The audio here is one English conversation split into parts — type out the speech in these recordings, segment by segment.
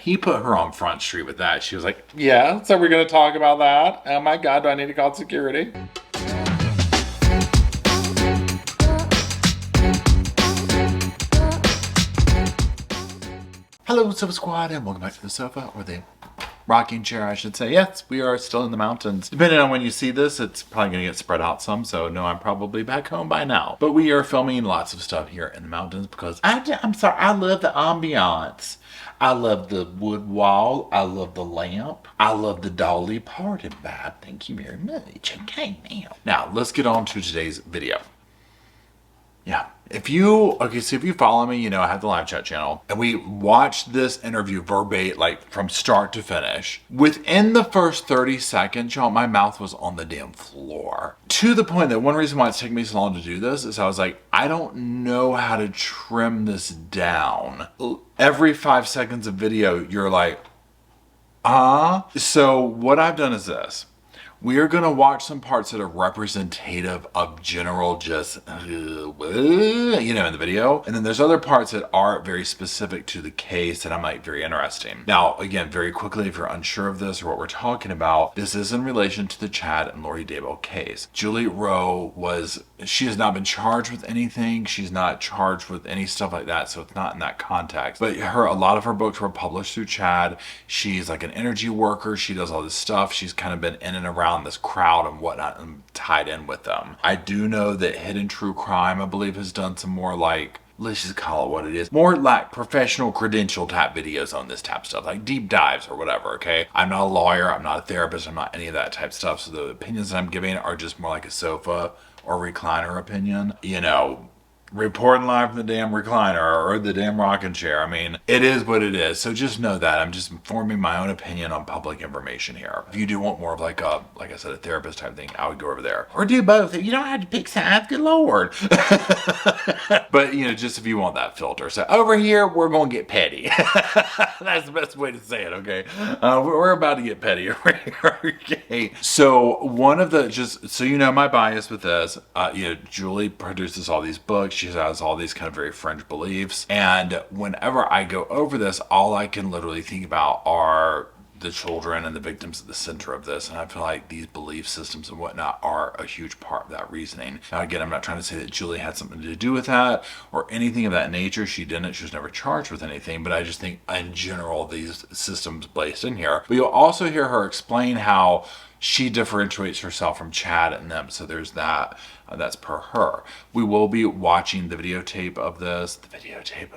He put her on Front Street with that. She was like, yeah, so we're going to talk about that? Oh my God, do I need to call security? Hello, Sofa Squad, and welcome back to the sofa, or the rocking chair, I should say. Yes, we are still in the mountains. Depending on when you see this, it's probably going to get spread out some, so no, I'm probably back home by now. But we are filming lots of stuff here in the mountains because I'm sorry, I love the ambiance. I love the wood wall. I love the lamp. I love the Dolly Parton vibe. Thank you very much. Okay, now let's get on to today's video. Yeah. If you follow me, you know I have the live chat channel, and we watched this interview verbatim, like from start to finish. Within the first 30 seconds, y'all, my mouth was on the damn floor. To the point that one reason why it's taking me so long to do this is I was like, I don't know how to trim this down. Every 5 seconds of video, you're like, So what I've done is this. We are going to watch some parts that are representative of general just, in the video. And then there's other parts that are very specific to the case that I might very interesting. Now, again, very quickly, if you're unsure of this or what we're talking about, this is in relation to the Chad and Lori Daybell case. Julie Rowe she has not been charged with anything. She's not charged with any stuff like that. So it's not in that context. But a lot of her books were published through Chad. She's like an energy worker. She does all this stuff. She's kind of been in and around this crowd and whatnot and tied in with them. I do know that Hidden True Crime, I believe, has done some more like, let's just call it what it is, more like professional credential type videos on this type of stuff, like deep dives or whatever, okay? I'm not a lawyer, I'm not a therapist, I'm not any of that type stuff, so the opinions that I'm giving are just more like a sofa or recliner opinion. Reporting live from the damn recliner or the damn rocking chair. I mean, it is what it is. So just know that I'm just forming my own opinion on public information here. If you do want more of like I said, a therapist type thing, I would go over there. Or do both. You don't have to pick sides, good Lord. But, just if you want that filter. So over here, we're going to get petty. That's the best way to say it, okay? We're about to get petty over here, okay? So just so you know my bias with this, Julie produces all these books. She has all these kind of very fringe beliefs. And whenever I go over this, all I can literally think about are the children and the victims at the center of this. And I feel like these belief systems and whatnot are a huge part of that reasoning. Now, again, I'm not trying to say that Julie had something to do with that or anything of that nature. She didn't. She was never charged with anything. But I just think in general, these systems placed in here. But you'll also hear her explain how she differentiates herself from Chad and them. So there's that. That's per her. We will be watching the videotape of this.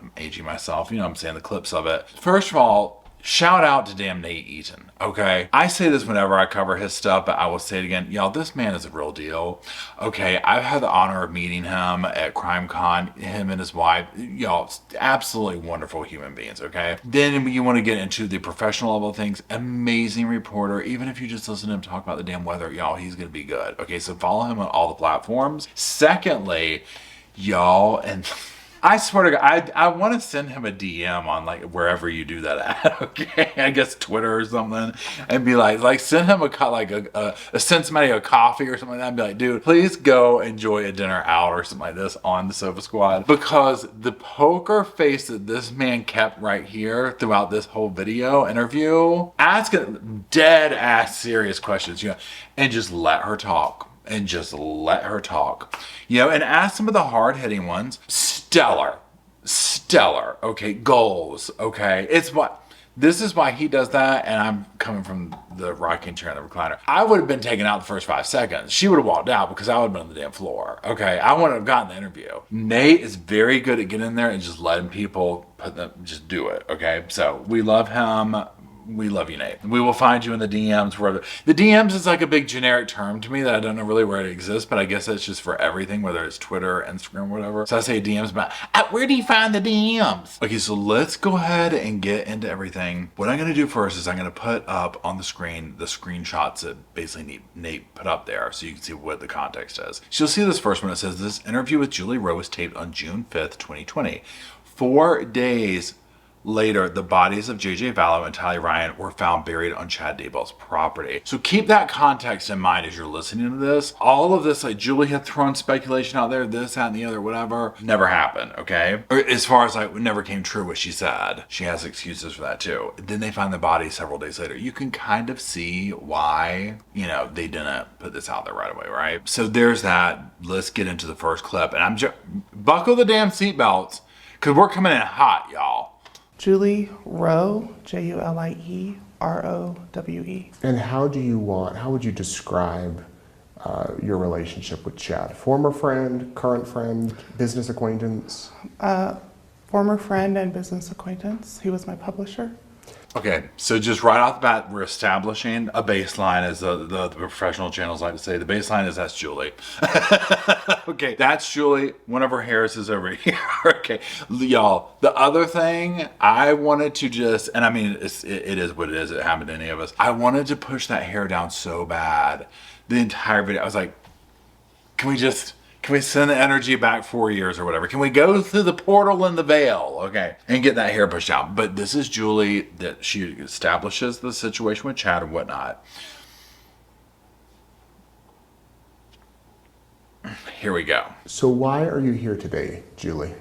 I'm aging myself. I'm saying the clips of it. First of all, shout out to damn Nate Eaton, okay? I say this whenever I cover his stuff, but I will say it again. Y'all, this man is a real deal, okay? I've had the honor of meeting him at CrimeCon, him and his wife. Y'all, absolutely wonderful human beings, okay? Then you want to get into the professional level of things. Amazing reporter. Even if you just listen to him talk about the damn weather, y'all, he's going to be good. Okay, so follow him on all the platforms. Secondly, y'all, and I swear to God, I want to send him a DM on like wherever you do that at, okay? I guess Twitter or something, and be like send him send somebody a coffee or something like that, and be like, dude, please go enjoy a dinner out or something like this on the Sofa Squad, because the poker face that this man kept right here throughout this whole video interview, asking dead ass serious questions, and just let her talk. And ask some of the hard-hitting ones. Stellar, okay, goals, okay. This is why he does that, and I'm coming from the rocking chair and the recliner. I would have been taken out the first 5 seconds. She would have walked out because I would have been on the damn floor, okay. I wouldn't have gotten the interview. Nate is very good at getting in there and just letting people just do it, okay. So we love him. We love you, Nate. We will find you in the DMs. The DMs is like a big generic term to me that I don't know really where it exists, but I guess that's just for everything, whether it's Twitter, Instagram, whatever. So I say DMs, but where do you find the DMs? Okay, so let's go ahead and get into everything. What I'm going to do first is I'm going to put up on the screen the screenshots that basically Nate put up there so you can see what the context is. So you'll see this first one. It says, this interview with Julie Rowe was taped on June 5th, 2020. 4 days later, the bodies of J.J. Vallow and Tally Ryan were found buried on Chad Daybell's property. So keep that context in mind as you're listening to this. All of this, like Julie had thrown speculation out there, this, that, and the other, whatever, never happened, okay? Or as far as like, it never came true what she said. She has excuses for that too. Then they find the body several days later. You can kind of see why, you know, they didn't put this out there right away, right? So there's that. Let's get into the first clip. And buckle the damn seatbelts, because we're coming in hot, y'all. Julie Rowe, Julierowe. And how would you describe your relationship with Chad? Former friend, current friend, business acquaintance? Former friend and business acquaintance. He was my publisher. Okay, so just right off the bat, we're establishing a baseline, as the professional channels like to say. The baseline is that's Julie. Okay, that's Julie. One of her hairs is over here. Okay, y'all. The other thing I wanted to just, and I mean, it is what it is. It happened to any of us. I wanted to push that hair down so bad. The entire video, I was like, can we send the energy back 4 years or whatever? Can we go through the portal in the veil, okay, and get that hair pushed out? But this is Julie, that she establishes the situation with Chad and whatnot. Here we go. So why are you here today, Julie?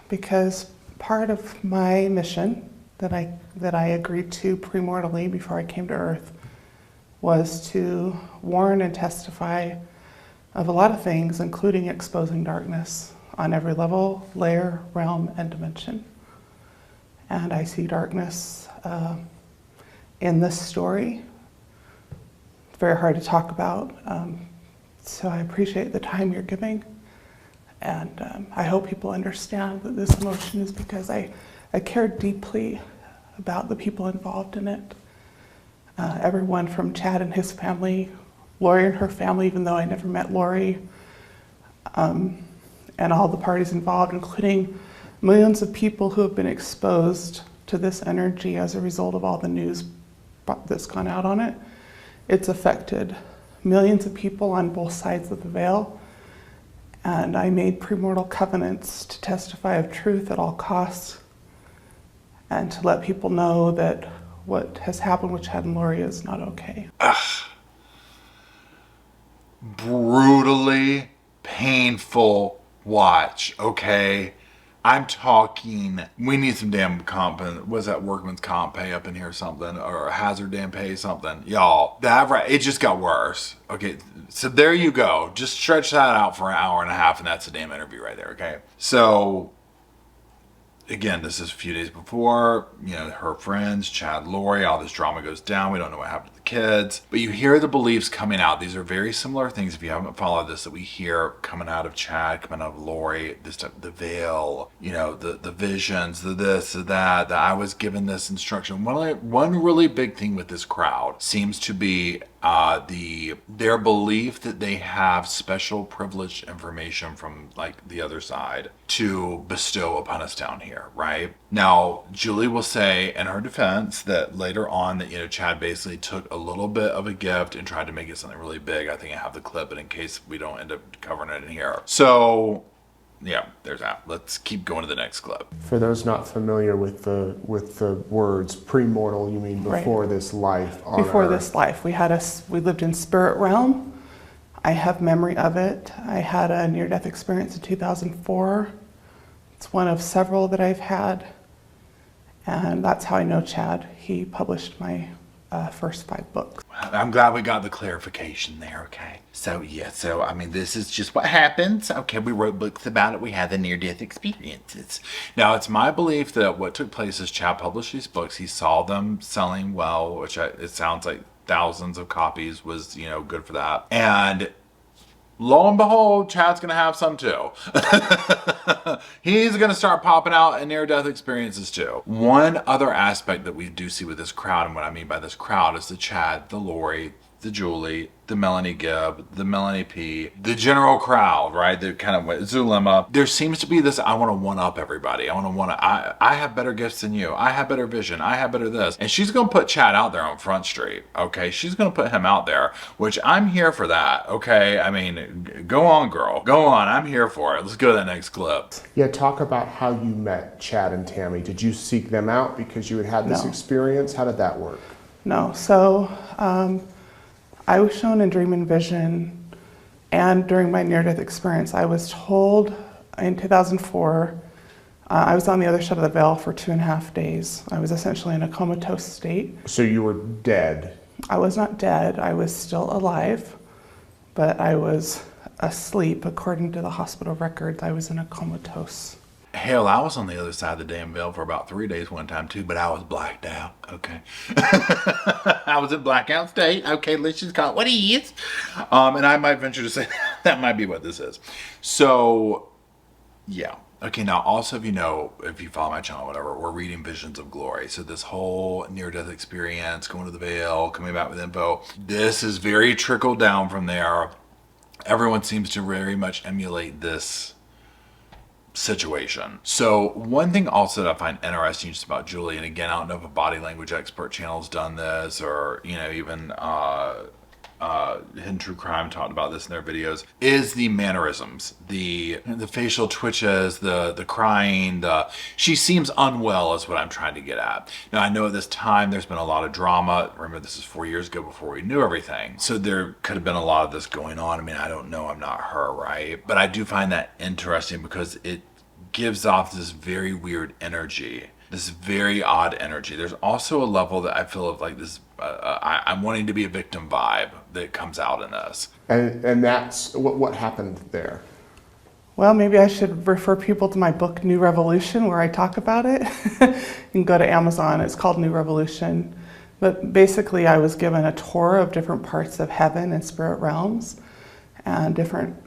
Because part of my mission that I agreed to premortally before I came to Earth was to warn and testify of a lot of things, including exposing darkness on every level, layer, realm, and dimension. And I see darkness in this story. It's very hard to talk about, so I appreciate the time you're giving. And I hope people understand that this emotion is because I care deeply about the people involved in it. Everyone from Chad and his family, Lori and her family, even though I never met Lori, and all the parties involved, including millions of people who have been exposed to this energy as a result of all the news that's gone out on it. It's affected millions of people on both sides of the veil, and I made premortal covenants to testify of truth at all costs and to let people know that what has happened with Chad and Lori is not okay. Brutally painful watch, okay? I'm talking, we need some damn comp, was that workman's comp pay up in here or something, or hazard damn pay something? Y'all, it just got worse. Okay, so there you go. Just stretch that out for an hour and a half, and that's a damn interview right there, okay? So, again, this is a few days before, you know, her friends, Chad, Lori, all this drama goes down. We don't know what happened to the kids. But you hear the beliefs coming out. These are very similar things, if you haven't followed this, that we hear coming out of Chad, coming out of Lori, this stuff, the veil, you know, the visions, the this, the that I was given this instruction. One really big thing with this crowd seems to be their belief that they have special privileged information from like the other side to bestow upon us down here, right? Now, Julie will say in her defense that later on that, you know, Chad basically took a little bit of a gift and tried to make it something really big. I think I have the clip, but in case we don't end up covering it in here. So yeah, there's that. Let's keep going to the next clip. For those not familiar with the words premortal, you mean before Right. This life on Before Earth. this life, we lived in spirit realm. I have memory of it. I had a near-death experience in 2004. It's one of several that I've had, and that's how I know Chad. He published my first 5 books. I'm glad we got the clarification there, okay? So, yeah, I mean, this is just what happens. Okay, we wrote books about it. We had the near-death experiences. Now, it's my belief that what took place is Chad published these books. He saw them selling well, which it sounds like thousands of copies was, you know, good for that. And lo and behold, Chad's going to have some too. He's going to start popping out in near-death experiences too. One other aspect that we do see with this crowd, and what I mean by this crowd is the Chad, the Lori, the Julie, the Melanie Gibb, the Melanie P, the general crowd, right? The kind of Zulema. There seems to be this, I want to one-up everybody. I have better gifts than you. I have better vision. I have better this. And she's going to put Chad out there on Front Street, okay? She's going to put him out there, which I'm here for that, okay? I mean, go on, girl. Go on. I'm here for it. Let's go to that next clip. Yeah, talk about how you met Chad and Tammy. Did you seek them out because you had this experience? How did that work? No. So I was shown in dream and vision, and during my near-death experience, I was told in 2004, I was on the other side of the veil for 2.5 days. I was essentially in a comatose state. So you were dead? I was not dead. I was still alive, but I was asleep. According to the hospital records, I was in a comatose. Hell, I was on the other side of the damn veil for about 3 days one time too, but I was blacked out, okay? I was in blackout state, okay, let's just call it what it is. And I might venture to say that might be what this is. So, yeah. Okay, now also if you follow my channel, whatever, we're reading Visions of Glory. So this whole near-death experience, going to the veil, coming back with info, this is very trickled down from there. Everyone seems to very much emulate this situation. So one thing also that I find interesting just about Julie, and again, I don't know if a body language expert channel's done this, or even Hidden True Crime talked about this in their videos, is the mannerisms, the facial twitches, the crying, she seems unwell is what I'm trying to get at. Now I know at this time there's been a lot of drama. Remember, this is 4 years ago before we knew everything. So there could have been a lot of this going on. I mean, I don't know, I'm not her, right? But I do find that interesting because it gives off this very weird energy, this very odd energy. There's also a level that I feel of like this, I'm wanting to be a victim vibe that comes out in this. And that's what happened there. Well, maybe I should refer people to my book, New Revolution, where I talk about it. You can go to Amazon, it's called New Revolution. But basically I was given a tour of different parts of heaven and spirit realms and different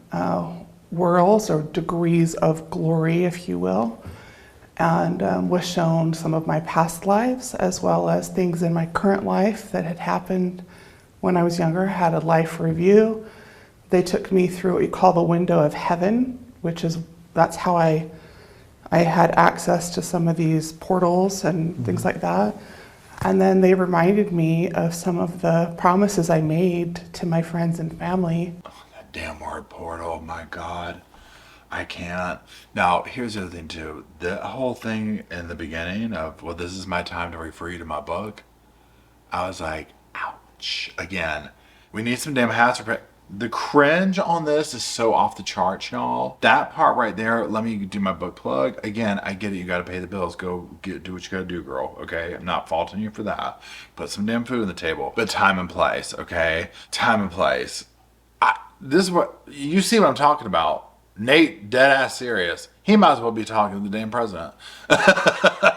worlds or degrees of glory, if you will, and was shown some of my past lives as well as things in my current life that had happened when I was younger. Had a life review. They took me through what you call the window of heaven, that's how I had access to some of these portals and things like that. And then they reminded me of some of the promises I made to my friends and family. That damn word portal, my God. I can't. Now, here's the other thing too. The whole thing in the beginning of, well, this is my time to refer you to my book. I was like, ouch. Again, we need some damn hazard. The cringe on this is so off the charts, y'all. That part right there, let me do my book plug. Again, I get it. You got to pay the bills. Go do what you got to do, girl. Okay? I'm not faulting you for that. Put some damn food on the table. But time and place, okay? Time and place. This is what, you see what I'm talking about. Nate, dead ass serious. He might as well be talking to the damn president.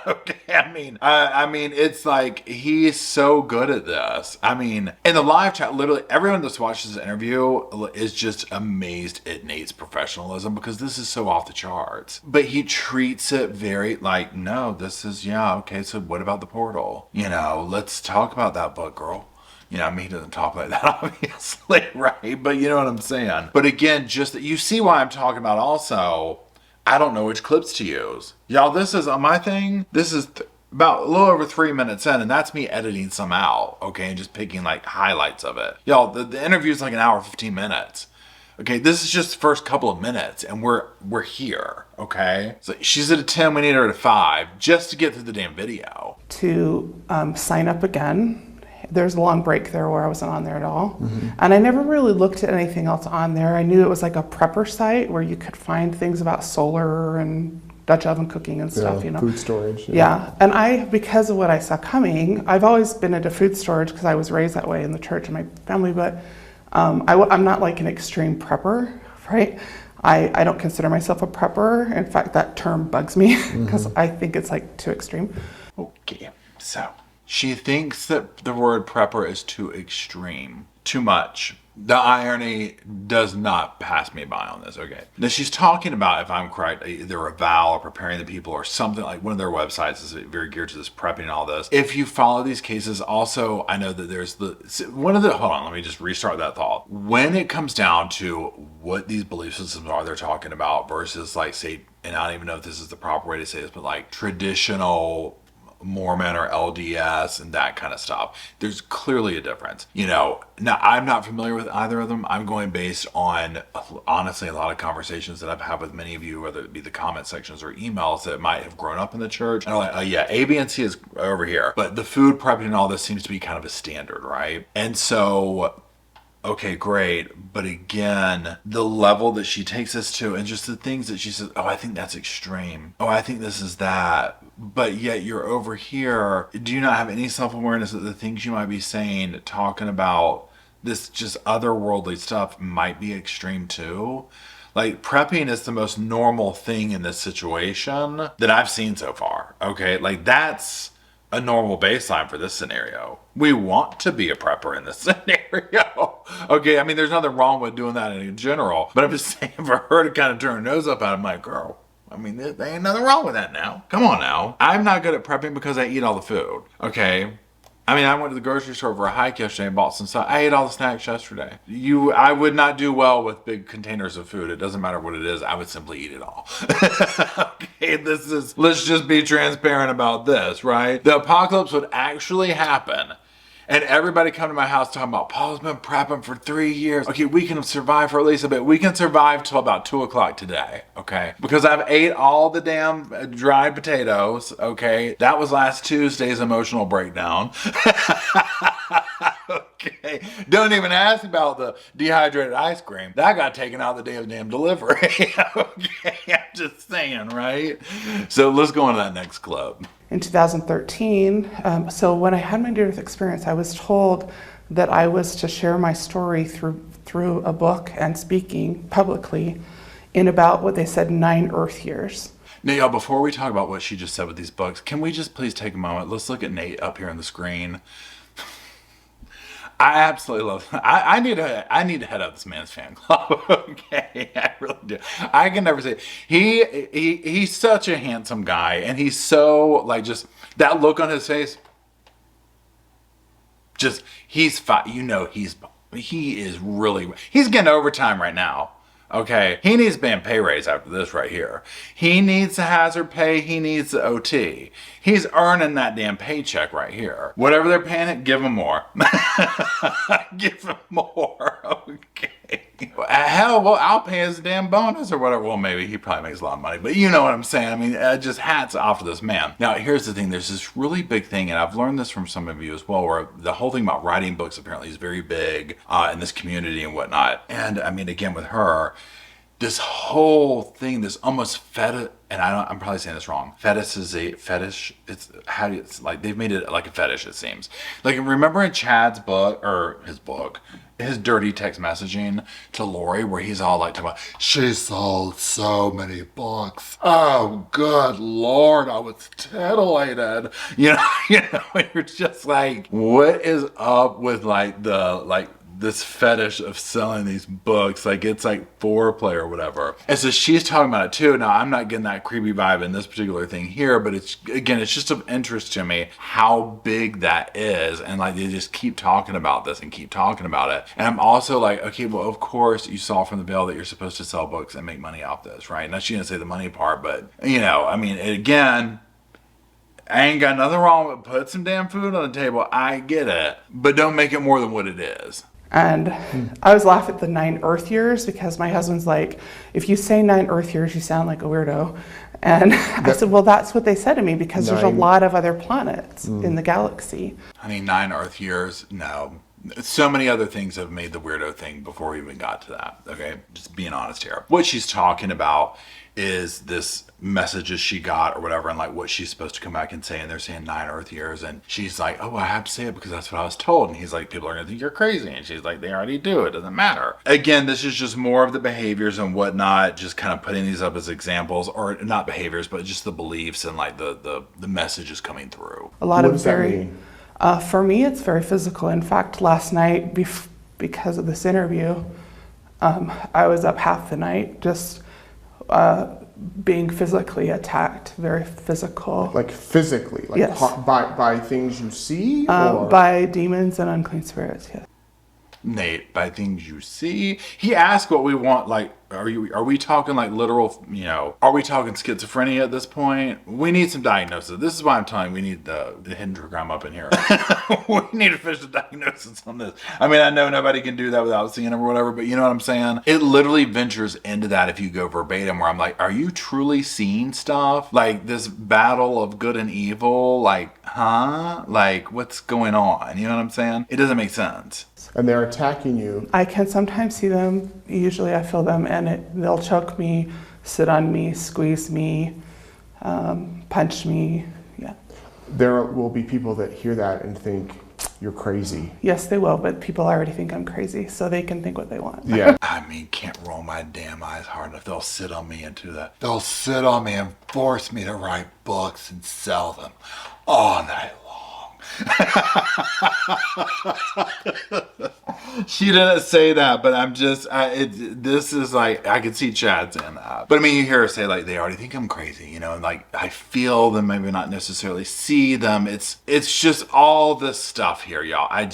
Okay, I mean, it's like he's so good at this. I mean, in the live chat, literally everyone that's watched this interview is just amazed at Nate's professionalism because this is so off the charts. But he treats it very like, no, this is, yeah, okay, so what about the portal? Let's talk about that book, girl. He doesn't talk like that, obviously, right? But you know what I'm saying. But again, just that you see why I'm talking about also, I don't know which clips to use. Y'all, this is on my thing. This is about a little over 3 minutes in, and that's me editing some out, okay? And just picking like highlights of it. Y'all, the interview is like an hour, 15 minutes. Okay, this is just the first couple of minutes, and we're here, okay? So she's at a 10, we need her at a 5, just to get through the damn video. To sign up again. There's a long break there where I wasn't on there at all. Mm-hmm. And I never really looked at anything else on there. I knew it was like a prepper site where you could find things about solar and Dutch oven cooking and stuff, Food storage. Yeah. And because of what I saw coming, I've always been into food storage because I was raised that way in the church and my family, but I'm not like an extreme prepper, right? I don't consider myself a prepper. In fact, that term bugs me because I think it's like too extreme. Okay, so she thinks that the word prepper is too extreme, too much. The irony does not pass me by on this. Okay. Now she's talking about, if I'm correct, either a vow or preparing the people or something, like one of their websites is very geared to this prepping and all this. If you follow these cases, also, I know that there's hold on, let me just restart that thought. When it comes down to what these belief systems are they're talking about versus like, say, and I don't even know if this is the proper way to say this, but like traditional Mormon or LDS and that kind of stuff. There's clearly a difference. Now I'm not familiar with either of them. I'm going based on, honestly, a lot of conversations that I've had with many of you, whether it be the comment sections or emails that might have grown up in the church. And I'm like, oh yeah, A, B, and C is over here. But the food prepping and all this seems to be kind of a standard, right? And so, okay, great. But again, the level that she takes us to and just the things that she says, oh, I think that's extreme. Oh, I think this is that. But yet you're over here. Do you not have any self-awareness that the things you might be saying, talking about this just otherworldly stuff might be extreme too? Like, prepping is the most normal thing in this situation that I've seen so far. Okay, like that's a normal baseline for this scenario. We want to be a prepper in this scenario. Okay, I mean, there's nothing wrong with doing that in general, but I'm just saying for her to kind of turn her nose up at it, I'm like, girl, I mean, there ain't nothing wrong with that now. Come on now. I'm not good at prepping because I eat all the food, okay? I mean, I went to the grocery store for a hike yesterday and bought some stuff. I ate all the snacks yesterday. I would not do well with big containers of food. It doesn't matter what it is. I would simply eat it all. Okay, let's just be transparent about this, right? The apocalypse would actually happen. And everybody come to my house talking about, Paul's been prepping for 3 years. Okay, we can survive for at least a bit. We can survive till about 2 o'clock today, okay? Because I've ate all the damn dried potatoes, okay? That was last Tuesday's emotional breakdown. Okay, don't even ask about the dehydrated ice cream. That got taken out the day of the damn delivery. Okay, I'm just saying, right? So let's go on to that next club. In 2013, so when I had my near-death experience, I was told that I was to share my story through a book and speaking publicly in about what they said 9 Earth years. Now, y'all, before we talk about what she just said with these books, can we just please take a moment? Let's look at Nate up here on the screen. I absolutely love him. I need to head up this man's fan club. Okay, I really do. I can never say he's such a handsome guy, and he's so like just that look on his face. Just he's fine. He is really. He's getting overtime right now. Okay, he needs to be in pay raise after this right here. He needs the hazard pay. He needs the OT. He's earning that damn paycheck right here. Whatever they're paying it, give him more. Give him more. Okay. Hell, well, I'll pay his damn bonus or whatever. Well, maybe he probably makes a lot of money, but you know what I'm saying. I mean, just hats off to this man. Now, here's the thing. There's this really big thing, and I've learned this from some of you as well, where the whole thing about writing books apparently is very big in this community and whatnot. And I mean, again, with her, this whole thing, this almost fetish, and I'm probably saying this wrong. Fetish. It's like they've made it like a fetish. It seems like, remember in Chad's book or his dirty text messaging to Lori, where he's all like talking about, she sold so many books. Oh, good Lord, I was titillated. You know, you're just like, what is up with this fetish of selling these books? Like, it's like foreplay or whatever. And so she's talking about it too. Now, I'm not getting that creepy vibe in this particular thing here, but it's just of interest to me how big that is. And like, they just keep talking about this and keep talking about it. And I'm also like, okay, well, of course you saw from the veil that you're supposed to sell books and make money off this, right? Now, she didn't say the money part, but I mean, again, I ain't got nothing wrong with put some damn food on the table. I get it, but don't make it more than what it is. And I was laughing at the 9 Earth years because my husband's like, if you say 9 Earth years, you sound like a weirdo. And I said, well, that's what they said to me because there's a lot of other planets in the galaxy. I mean, 9 Earth years, no. So many other things have made the weirdo thing before we even got to that, okay? Just being honest here. What she's talking about is this messages she got or whatever, and like what she's supposed to come back and say, and they're saying 9 Earth years, and she's like, oh, I have to say it because that's what I was told. And he's like, people are gonna think you're crazy. And she's like, they already do, it doesn't matter. Again, this is just more of the behaviors and whatnot, just kind of putting these up as examples, or not behaviors, but just the beliefs and like the messages coming through. A lot of very, for me, it's very physical. In fact, last night, because of this interview, I was up half the night just being physically attacked, very physical. Like physically? Like yes. by things you see? By demons and unclean spirits, yes. Nate, by things you see. He asked what we want, like, are we talking like literal, are we talking schizophrenia at this point? We need some diagnosis. This is why I'm telling you, we need the hidden program up in here. We need to finish the diagnosis on this. I mean, I know nobody can do that without seeing them or whatever, but you know what I'm saying? It literally ventures into that if you go verbatim, where I'm like, are you truly seeing stuff? Like this battle of good and evil? Like, huh? Like, what's going on? You know what I'm saying? It doesn't make sense. And they're attacking you. I can sometimes see them. Usually I feel them, and they'll choke me, sit on me, squeeze me, punch me. Yeah. There will be people that hear that and think you're crazy. Yes, they will, but people already think I'm crazy, so they can think what they want. Yeah. I mean, can't roll my damn eyes hard enough. They'll sit on me and do that. They'll sit on me and force me to write books and sell them all night long. She didn't say that, but I'm just, this is like, I could see Chad saying that. But I mean, you hear her say like, they already think I'm crazy, and like, I feel them, maybe not necessarily see them. It's just all this stuff here, y'all. I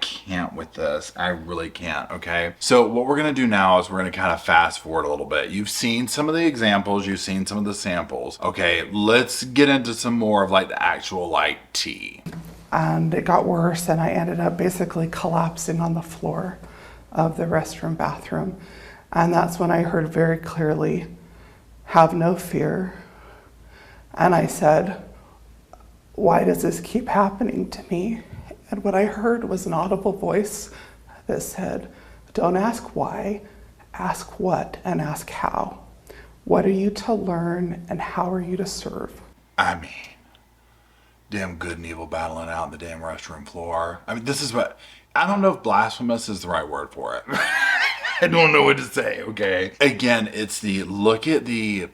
can't with this. I really can't, okay? So what we're gonna do now is we're gonna kind of fast forward a little bit. You've seen some of the examples, you've seen some of the samples. Okay, let's get into some more of like the actual like tea. And it got worse, and I ended up basically collapsing on the floor of the restroom bathroom. And that's when I heard very clearly, "Have no fear." And I said, "Why does this keep happening to me?" And what I heard was an audible voice that said, "Don't ask why, ask what, and ask how. What are you to learn, and how are you to serve?" I mean, damn good and evil battling out on the damn restroom floor. I mean, this is what, I don't know if blasphemous is the right word for it. I don't know what to say, okay? Again, it's the look at the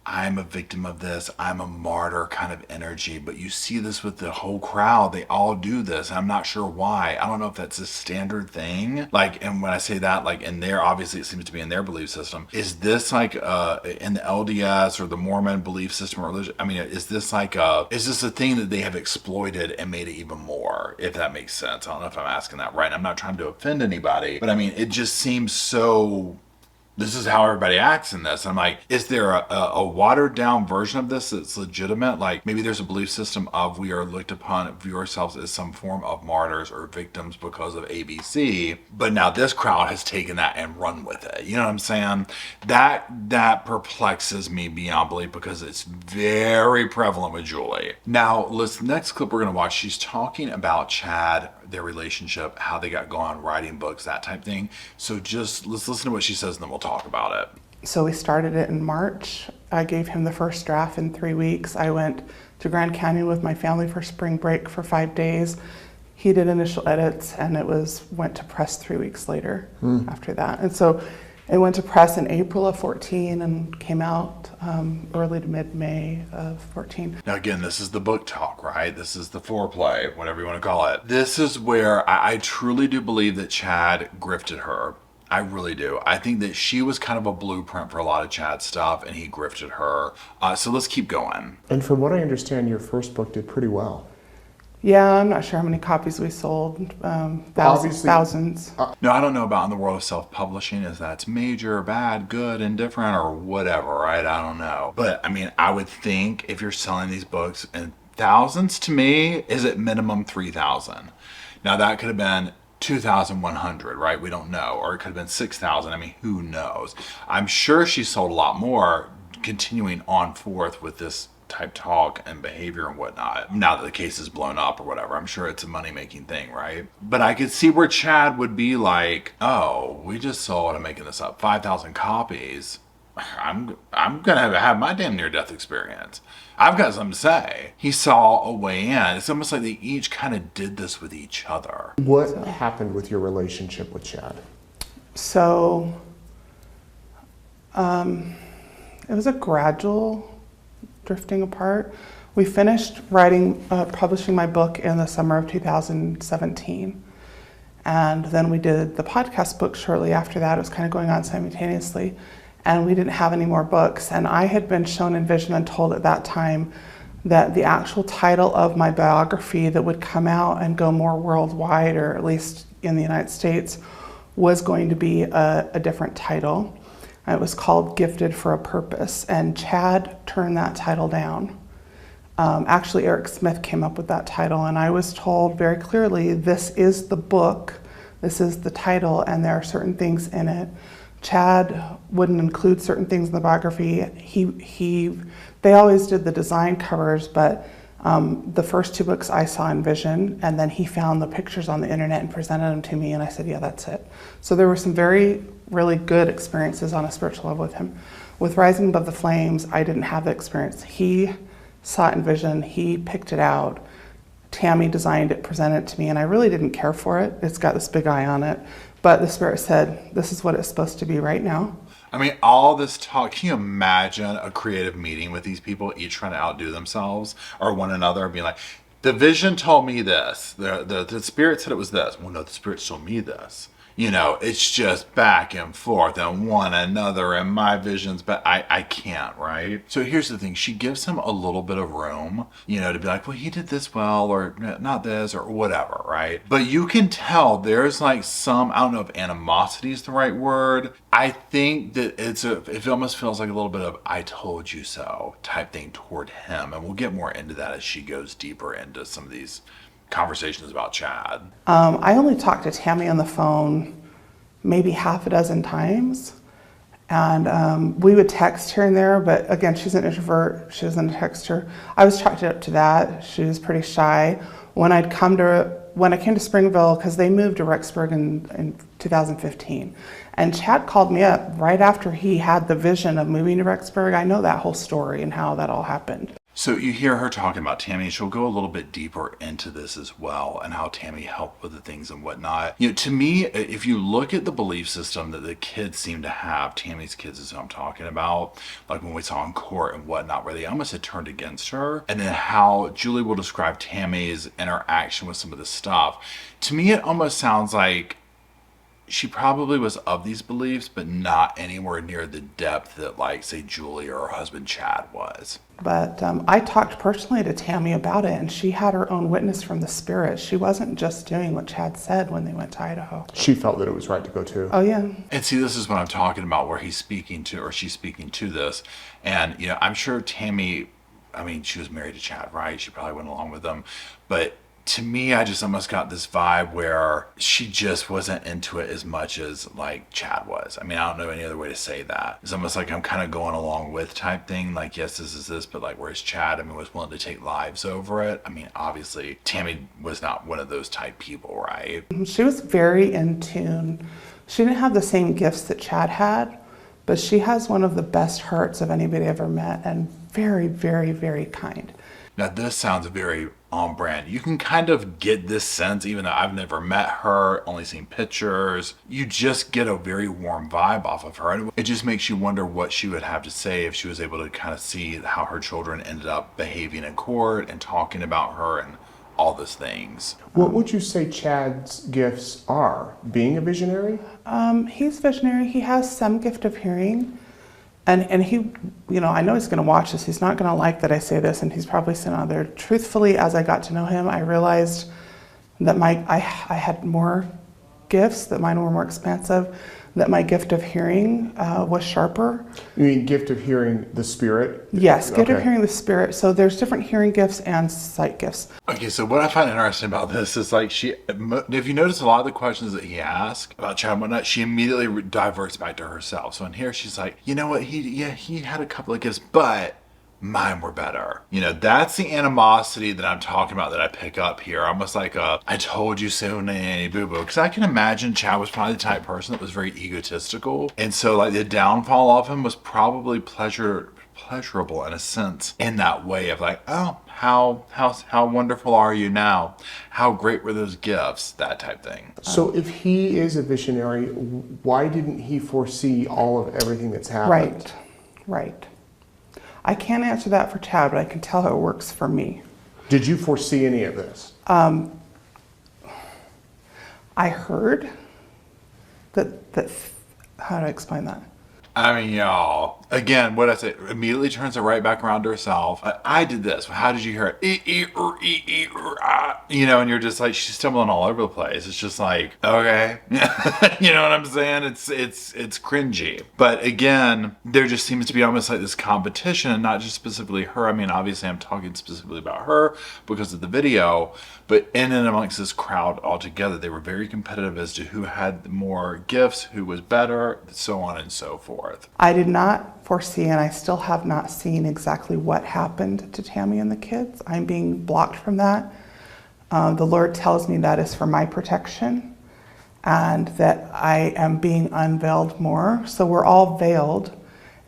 I'm a victim of this, I'm a martyr kind of energy, but you see this with the whole crowd. They all do this. I'm not sure why. I don't know if that's a standard thing. Like, and when I say that, like in their, obviously it seems to be in their belief system. Is this like in the LDS or the Mormon belief system or religion? I mean, is this a thing that they have exploited and made it even more, if that makes sense? I don't know if I'm asking that right. I'm not trying to offend anybody, but I mean, it just seems so, this is how everybody acts in this. I'm like, is there a watered down version of this that's legitimate? Like maybe there's a belief system of we are looked upon, view ourselves as some form of martyrs or victims because of ABC. But now this crowd has taken that and run with it. You know what I'm saying? That perplexes me beyond belief because it's very prevalent with Julie. Now, next clip we're going to watch, she's talking about Chad, their relationship, how they got going, writing books, that type thing. So just let's listen to what she says and then we'll talk about it. So we started it in March. I gave him the first draft in 3 weeks. I went to Grand Canyon with my family for spring break for 5 days. He did initial edits, and it went to press 3 weeks later after that. And so it went to press in April of 14 and came out early to mid-May of 14. Now again, this is the book talk, right? This is the foreplay, whatever you want to call it. This is where I truly do believe that Chad grifted her. I really do. I think that she was kind of a blueprint for a lot of Chad's stuff, and he grifted her. So let's keep going. And from what I understand, your first book did pretty well. Yeah, I'm not sure how many copies we sold. Thousands. No, I don't know about in the world of self-publishing, is that's major, bad, good, indifferent, or whatever, right? I don't know. But I mean, I would think if you're selling these books in thousands, to me, is at minimum 3,000. Now that could have been 2,100, right? We don't know. Or it could have been 6,000. I mean, who knows? I'm sure she sold a lot more continuing on forth with this type talk and behavior and whatnot. Now that the case is blown up or whatever, I'm sure it's a money-making thing, right? But I could see where Chad would be like, oh, we just sold, I'm making this up, 5,000 copies. I'm gonna have my damn near-death experience. I've got something to say. He saw a way in. It's almost like they each kind of did this with each other. What happened with your relationship with Chad? So it was a gradual drifting apart. We finished publishing my book in the summer of 2017. And then we did the podcast book shortly after that. It was kind of going on simultaneously. And we didn't have any more books. And I had been shown in vision and told at that time that the actual title of my biography that would come out and go more worldwide, or at least in the United States, was going to be a different title. It was called Gifted for a Purpose, and Chad turned that title down. Actually, Eric Smith came up with that title, and I was told very clearly, this is the book, this is the title, and there are certain things in it. Chad wouldn't include certain things in the biography. They always did the design covers, but the first 2 books I saw in vision, and then he found the pictures on the internet and presented them to me, and I said, yeah, that's it. So there were some really good experiences on a spiritual level with him. With Rising Above the Flames, I didn't have the experience. He saw it in vision, he picked it out, Tammy designed it, presented it to me, and I really didn't care for it. It's got this big eye on it, but the Spirit said, this is what it's supposed to be right now. I mean, all this talk, can you imagine a creative meeting with these people, each trying to outdo themselves or one another, being like, the vision told me this, the Spirit said it was this. Well, no, the Spirit told me this. You know, it's just back and forth and one another and my visions, but I can't, right? So here's the thing. She gives him a little bit of room, you know, to be like, well, he did this well, or not this, or whatever, right? But you can tell there's like some, I don't know if animosity is the right word. I think that it almost feels like a little bit of I told you so type thing toward him. And we'll get more into that as she goes deeper into some of these conversations about Chad. I only talked to Tammy on the phone maybe half a dozen times, and we would text here and there, but again, she's an introvert, she doesn't text her. I was chalked up to that. She was pretty shy. When I came to Springville, because they moved to Rexburg in 2015, and Chad called me up right after he had the vision of moving to Rexburg. I know that whole story and how that all happened. So you hear her talking about Tammy, and she'll go a little bit deeper into this as well, and how Tammy helped with the things and whatnot. You know, to me, if you look at the belief system that the kids seem to have, Tammy's kids is who I'm talking about, like when we saw in court and whatnot, where they almost had turned against her, and then how Julie will describe Tammy's interaction with some of the stuff. To me, it almost sounds like she probably was of these beliefs, but not anywhere near the depth that, like, say, Julie or her husband Chad was. But I talked personally to Tammy about it, and she had her own witness from the Spirit. She wasn't just doing what Chad said when they went to Idaho. She felt that it was right to go too. Oh, yeah. And see, this is what I'm talking about, where he's speaking to, or she's speaking to this. And, you know, I'm sure Tammy, I mean, she was married to Chad, right? She probably went along with them. But to me, I just almost got this vibe where she just wasn't into it as much as like Chad was. I mean, I don't know any other way to say that. It's almost like I'm kind of going along with type thing. Like, yes, this is this, but like, where's Chad? I mean, was willing to take lives over it. I mean, obviously, Tammy was not one of those type people, right? She was very in tune. She didn't have the same gifts that Chad had, but she has one of the best hearts of anybody I ever met, and very, very, very kind. Now, this sounds very on brand. You can kind of get this sense, even though I've never met her, only seen pictures. You just get a very warm vibe off of her. And it just makes you wonder what she would have to say if she was able to kind of see how her children ended up behaving in court and talking about her and all those things. What would you say Chad's gifts are? Being a visionary? He's visionary. He has some gift of hearing. And he, you know, I know he's going to watch this. He's not going to like that I say this, and he's probably sitting out there. Truthfully, as I got to know him, I realized that I had more gifts, that mine were more expansive, that my gift of hearing was sharper. You mean gift of hearing the Spirit? Yes, gift of Okay. hearing the Spirit. So there's different hearing gifts and sight gifts. Okay, so what I find interesting about this is like if you notice a lot of the questions that he asks about Chad and whatnot, she immediately diverts back to herself. So in here, she's like, you know what, he had a couple of gifts, but mine were better. You know, that's the animosity that I'm talking about that I pick up here. Almost like I told you so, nanny boo boo. Because I can imagine Chad was probably the type of person that was very egotistical. And so like the downfall of him was probably pleasurable in a sense, in that way of like, oh, how wonderful are you now? How great were those gifts? That type thing. So if he is a visionary, why didn't he foresee all of everything that's happened? Right. I can't answer that for Chad, but I can tell how it works for me. Did you foresee any of this? I heard that how do I explain that? I mean, y'all, again, what I say, immediately turns it right back around to herself. I did this. How did you hear it? You know, and you're just like, she's stumbling all over the place. It's just like, okay. You know what I'm saying? It's cringy. But again, there just seems to be almost like this competition, and not just specifically her. I mean, obviously I'm talking specifically about her because of the video, but in and amongst this crowd altogether, they were very competitive as to who had more gifts, who was better, so on and so forth. I did not foresee, and I still have not seen exactly what happened to Tammy and the kids. I'm being blocked from that. The Lord tells me that is for my protection and that I am being unveiled more. So we're all veiled.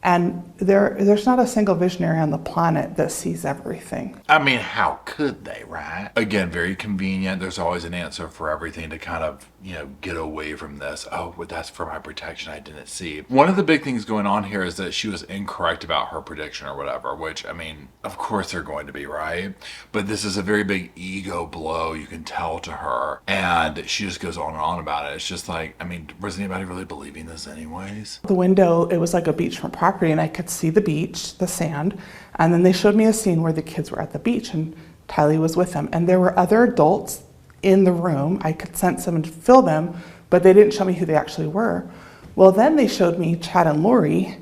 And there's not a single visionary on the planet that sees everything. I mean, how could they, right? Again, very convenient. There's always an answer for everything to kind of, you know, get away from this. Oh, but that's for my protection. I didn't see. One of the big things going on here is that she was incorrect about her prediction or whatever, which, I mean, of course they're going to be, right? But this is a very big ego blow, you can tell, to her. And she just goes on and on about it. It's just like, I mean, was anybody really believing this anyways? The window, it was like a beachfront property, and I could see the beach, the sand, and then they showed me a scene where the kids were at the beach and Tylee was with them, and there were other adults in the room. I could sense them and feel them, but they didn't show me who they actually were. Well, then they showed me Chad and Lori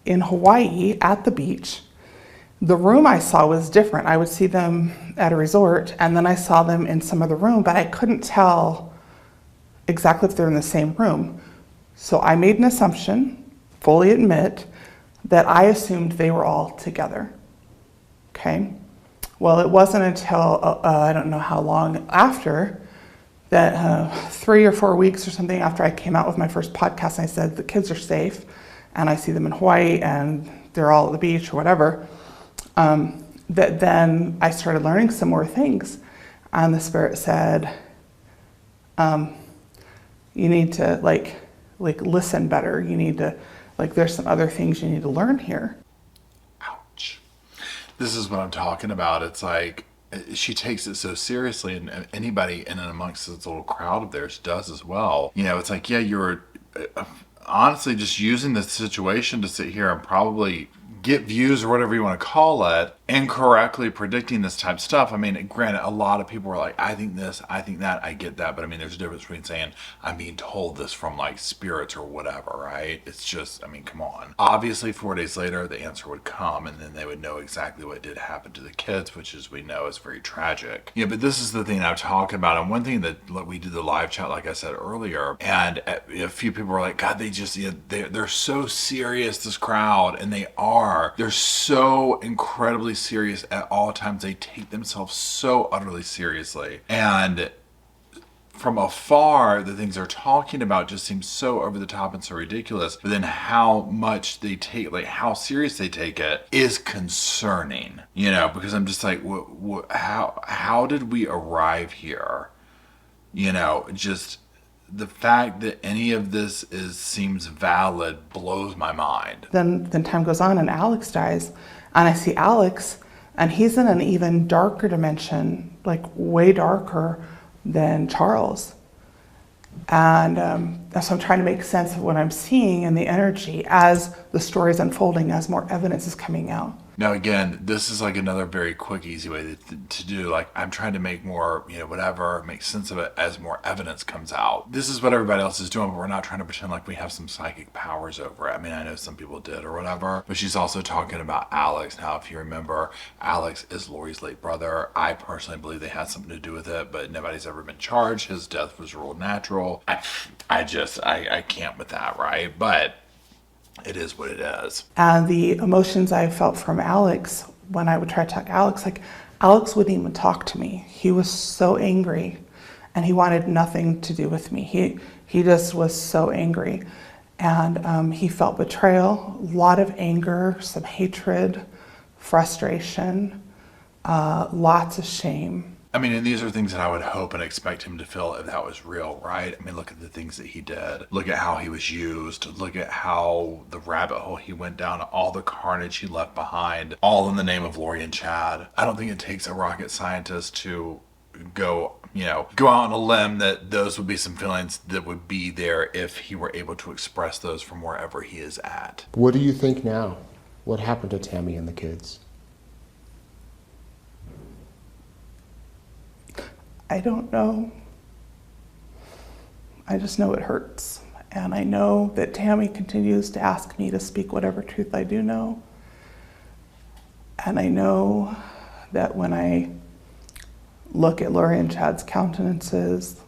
in Hawaii at the beach. The room I saw was different. I would see them at a resort, and then I saw them in some other room, but I couldn't tell exactly if they're in the same room. So I made an assumption, fully admit, that I assumed they were all together, okay? Well, it wasn't until, I don't know how long after, that 3 or 4 weeks or something after I came out with my first podcast, and I said, the kids are safe, and I see them in Hawaii, and they're all at the beach or whatever, that then I started learning some more things. And the Spirit said, you need to like listen better. You need to, there's some other things you need to learn here. Ouch. This is what I'm talking about. It's like, she takes it so seriously, and anybody in and amongst this little crowd of theirs does as well. You know, it's like, yeah, you're honestly just using this situation to sit here and probably get views or whatever you want to call it, incorrectly predicting this type of stuff. I mean, granted, a lot of people are like, I think this, I think that, I get that, but I mean, there's a difference between saying, I'm being told this from like spirits or whatever, right? It's just, I mean, come on. Obviously, 4 days later, the answer would come, and then they would know exactly what did happen to the kids, which, as we know, is very tragic. Yeah, but this is the thing I'm talking about, and one thing that we did the live chat, like I said earlier, and a few people were like, God, they just, they're so serious, this crowd, and they are. They're so incredibly serious at all times. They take themselves so utterly seriously. And from afar, the things they're talking about just seem so over the top and so ridiculous. But then how much they take, how serious they take it is concerning, you know, because I'm just like, how did we arrive here? You know, just the fact that any of this seems valid blows my mind. Then time goes on and Alex dies, and I see Alex, and he's in an even darker dimension, like way darker than Charles. And so I'm trying to make sense of what I'm seeing in the energy as the story is unfolding, as more evidence is coming out. Now, again, this is like another very quick, easy way to do. Like, I'm trying to make more, you know, whatever, make sense of it as more evidence comes out. This is what everybody else is doing, but we're not trying to pretend like we have some psychic powers over it. I mean, I know some people did or whatever, but she's also talking about Alex. Now, if you remember, Alex is Lori's late brother. I personally believe they had something to do with it, but nobody's ever been charged. His death was ruled natural. I can't with that, right? But it is what it is. And the emotions I felt from Alex, when I would try to talk to Alex, like Alex wouldn't even talk to me. He was so angry and he wanted nothing to do with me. He just was so angry. And he felt betrayal, a lot of anger, some hatred, frustration, lots of shame. I mean, and these are things that I would hope and expect him to feel if that was real, right? I mean, look at the things that he did. Look at how he was used. Look at how the rabbit hole he went down, all the carnage he left behind, all in the name of Lori and Chad. I don't think it takes a rocket scientist to go out on a limb that those would be some feelings that would be there if he were able to express those from wherever he is at. What do you think now? What happened to Tammy and the kids? I don't know. I just know it hurts. And I know that Tammy continues to ask me to speak whatever truth I do know. And I know that when I look at Lori and Chad's countenances,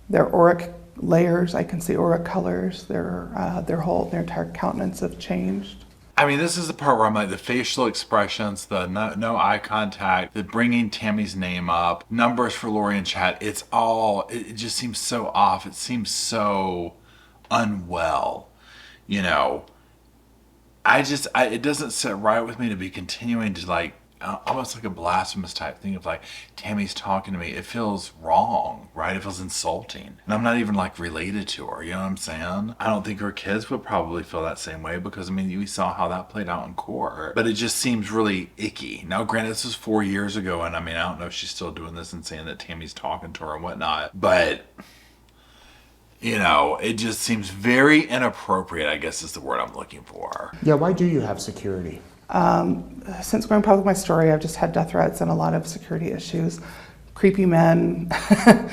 their auric layers, I can see auric colors, their entire countenance have changed. I mean, this is the part where I'm like, the facial expressions, the no eye contact, the bringing Tammy's name up, numbers for Lori and Chad, it just seems so off. It seems so unwell, it doesn't sit right with me to be continuing to almost like a blasphemous type thing of Tammy's talking to me. It feels wrong, right? It feels insulting. And I'm not even related to her, you know what I'm saying? I don't think her kids would probably feel that same way because we saw how that played out in court. But it just seems really icky. Now granted, this was 4 years ago, and I don't know if she's still doing this and saying that Tammy's talking to her and whatnot, but it just seems very inappropriate, I guess is the word I'm looking for. Yeah, why do you have security? Since going public with my story, I've just had death threats and a lot of security issues. Creepy men. I've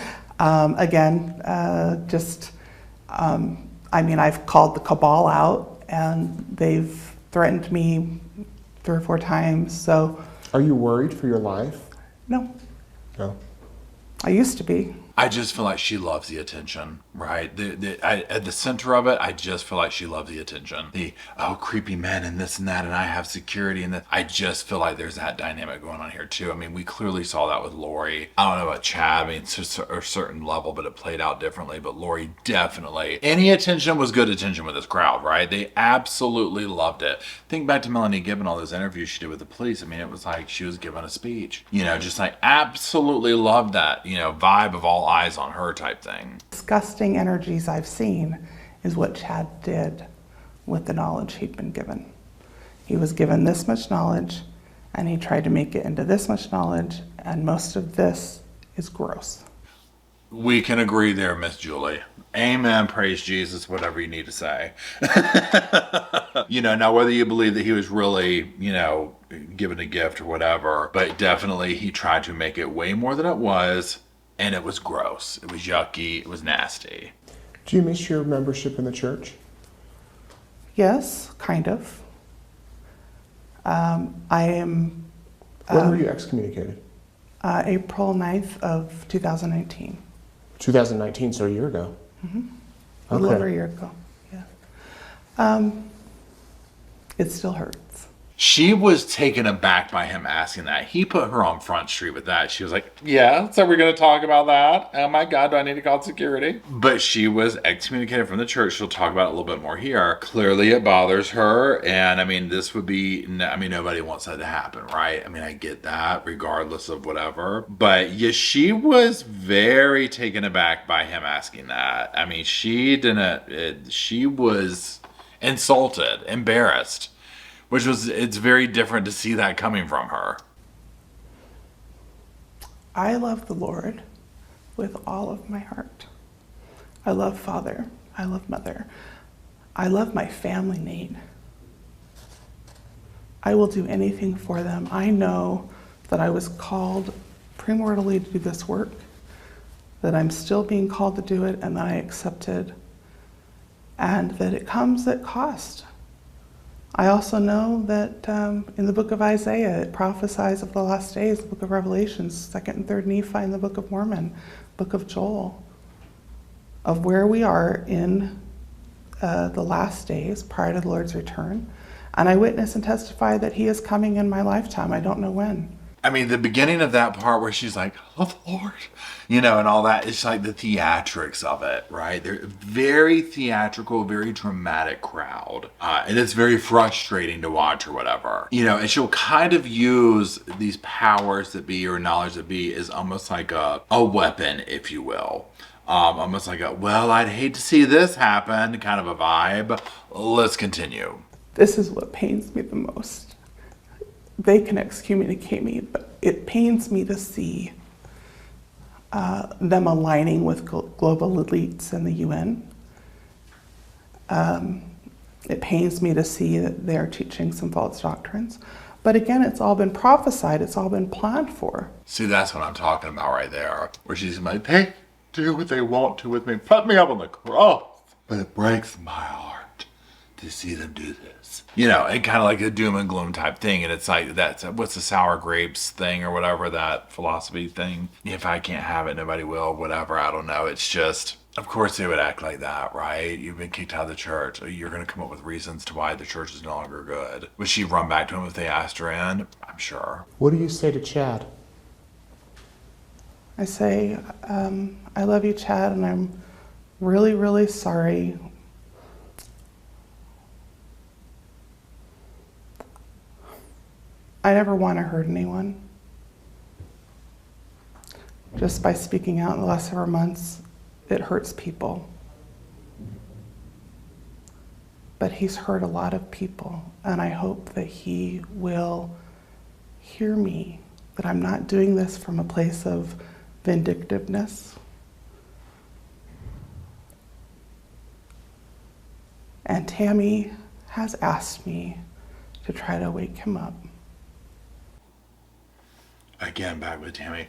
called the cabal out and they've threatened me 3 or 4 times. So, are you worried for your life? No. No. I used to be. I just feel like she loves the attention, right? At the center of it, I just feel like she loves the attention. Creepy men and this and that, and I have security and that. I just feel like there's that dynamic going on here too. We clearly saw that with Lori. I don't know about Chad, to a certain level, but it played out differently. But Lori definitely, any attention was good attention with this crowd, right? They absolutely loved it. Think back to Melanie Gibbon, all those interviews she did with the police. It was like she was giving a speech, just absolutely loved that, vibe of all eyes on her type thing. Disgusting energies I've seen is what Chad did with the knowledge he'd been given. He was given this much knowledge and he tried to make it into this much knowledge, and most of this is gross. We can agree there, Miss Julie. Amen, praise Jesus, whatever you need to say. Now whether you believe that he was really, given a gift or whatever, but definitely he tried to make it way more than it was. And it was gross. It was yucky. It was nasty. Do you miss your membership in the church? Yes, kind of. I am... When were you excommunicated? April 9th of 2019. 2019, so a year ago. Mm-hmm. A little over a year ago, yeah. It still hurts. She was taken aback by him asking that. He put her on Front Street with that. She was like, yeah, so we're going to talk about that? Oh my God, do I need to call security? But she was excommunicated from the church. She'll talk about it a little bit more here. Clearly it bothers her. And this would be, nobody wants that to happen, right? I get that regardless of whatever. But yeah, she was very taken aback by him asking that. She was insulted, embarrassed. It's very different to see that coming from her. I love the Lord with all of my heart. I love Father. I love Mother. I love my family name. I will do anything for them. I know that I was called premortally to do this work, that I'm still being called to do it, and that I accepted, and that it comes at cost. I also know that in the book of Isaiah, it prophesies of the last days, the book of Revelations, 2nd and 3rd Nephi, and the book of Mormon, book of Joel, of where we are in the last days prior to the Lord's return. And I witness and testify that he is coming in my lifetime. I don't know when. The beginning of that part where she's like, oh, the Lord, and all that, it's like the theatrics of it, right? They're very theatrical, very dramatic crowd. And it's very frustrating to watch or whatever. And she'll kind of use these powers that be or knowledge that be as almost like a weapon, if you will. Almost like I'd hate to see this happen kind of a vibe. Let's continue. This is what pains me the most. They can excommunicate me, but it pains me to see them aligning with global elites in the UN. It pains me to see that they're teaching some false doctrines. But again, it's all been prophesied. It's all been planned for. See, that's what I'm talking about right there. Where she's like, they do what they want to with me. Put me up on the cross. But it breaks my heart to see them do this. You know, and kind of like a doom and gloom type thing. And it's like, that's what's the sour grapes thing or whatever, that philosophy thing. If I can't have it, nobody will, whatever. I don't know. It's just, of course they would act like that, right? You've been kicked out of the church. You're going to come up with reasons to why the church is no longer good. Would she run back to him if they asked her in? I'm sure. What do you say to Chad? I say, I love you, Chad, and I'm really, really sorry. I never want to hurt anyone. Just by speaking out in the last several months, it hurts people. But he's hurt a lot of people, and I hope that he will hear me, that I'm not doing this from a place of vindictiveness. And Tammy has asked me to try to wake him up. Again, back with Tammy.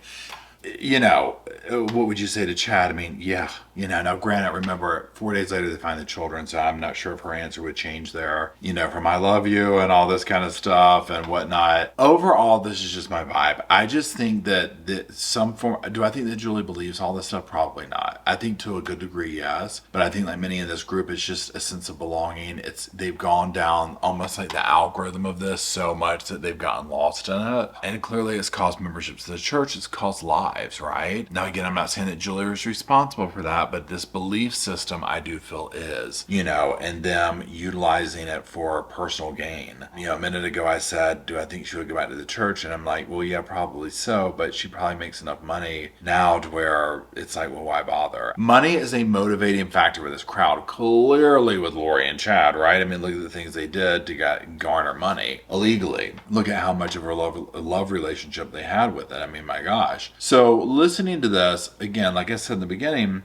You know, what would you say to Chad? I mean, yeah, you know, now granted, remember, 4 days later they find the children, so I'm not sure if her answer would change there, you know, from I love you and all this kind of stuff and whatnot. Overall, this is just my vibe. I just think that some form, do I think that Julie believes all this stuff? Probably not. I think to a good degree, yes, but I think like many in this group, it's just a sense of belonging. They've gone down almost like the algorithm of this so much that they've gotten lost in it. And clearly it's caused memberships to the church, it's caused lives, right? Now again, I'm not saying that Julie was responsible for that, but this belief system I do feel is, you know, and them utilizing it for personal gain. You know, a minute ago I said, do I think she would go back to the church? And I'm like, well, yeah, probably so, but she probably makes enough money now to where it's like, well, why bother? Money is a motivating factor with this crowd, clearly with Lori and Chad, right? I mean, look at the things they did to garner money illegally. Look at how much of a love relationship they had with it. I mean, my gosh. So listening to this, again, like I said in the beginning,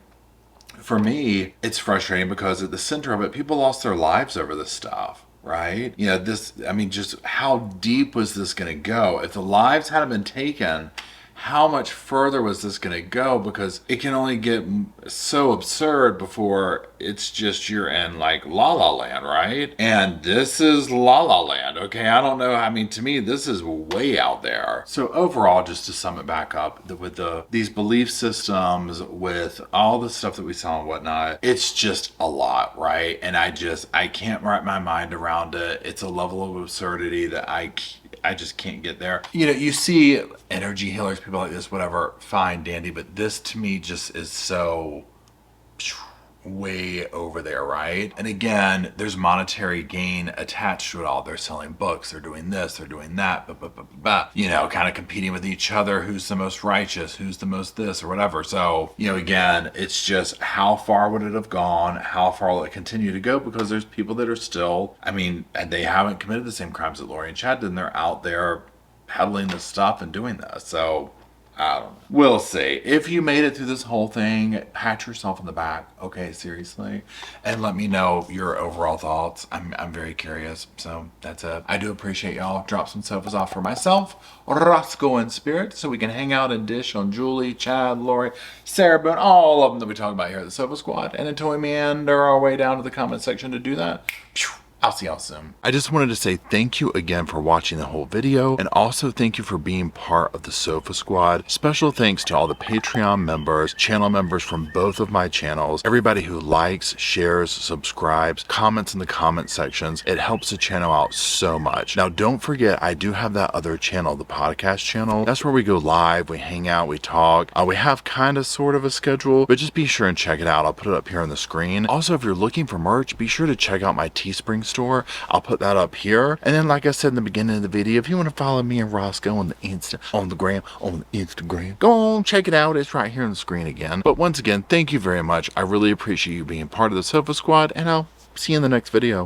for me, it's frustrating because at the center of it, people lost their lives over this stuff, right? You know, this, I mean, just how deep was this going to go? If the lives hadn't been taken, how much further was this going to go? Because it can only get so absurd before it's just you're in like La La Land, right? And this is La La Land, okay? I don't know. I mean, to me, this is way out there. So overall, just to sum it back up, with these belief systems, with all the stuff that we saw and whatnot, it's just a lot, right? And I can't wrap my mind around it. It's a level of absurdity that I just can't get there. You know, you see energy healers, people like this, whatever, fine, dandy, but this to me just is so way over there, right? And again, there's monetary gain attached to it all. They're selling books, they're doing this, they're doing that, you know, kind of competing with each other. Who's the most righteous? Who's the most this or whatever? So, you know, again, it's just how far would it have gone? How far will it continue to go? Because there's people that are still, I mean, and they haven't committed the same crimes that Lori and Chad did, and they're out there peddling this stuff and doing this. So, I don't know. We'll see. If you made it through this whole thing, pat yourself on the back, okay, seriously, and let me know your overall thoughts. I'm very curious. So that's it. I do appreciate y'all. Drop some sofas off for myself, Roscoe in spirit, so we can hang out and dish on Julie, Chad, Lori, Sarah Boone, all of them that we talk about here at the Sofa Squad. And until we meander our way down to the comment section to do that, I'll see y'all soon. I just wanted to say thank you again for watching the whole video, and also thank you for being part of the Sofa Squad. Special thanks to all the Patreon members, channel members from both of my channels, everybody who likes, shares, subscribes, comments in the comment sections. It helps the channel out so much. Now don't forget, I do have that other channel, the podcast channel. That's where we go live, we hang out, we talk. We have kind of sort of a schedule, but just be sure and check it out. I'll put it up here on the screen. Also, if you're looking for merch, be sure to check out my Teespring store. I'll put that up here. And then, like I said in the beginning of the video, if you want to follow me and Roscoe on the Instagram, go on, check it out. It's right here on the screen again. But once again, thank you very much. I really appreciate you being part of the Sofa Squad, and I'll see you in the next video.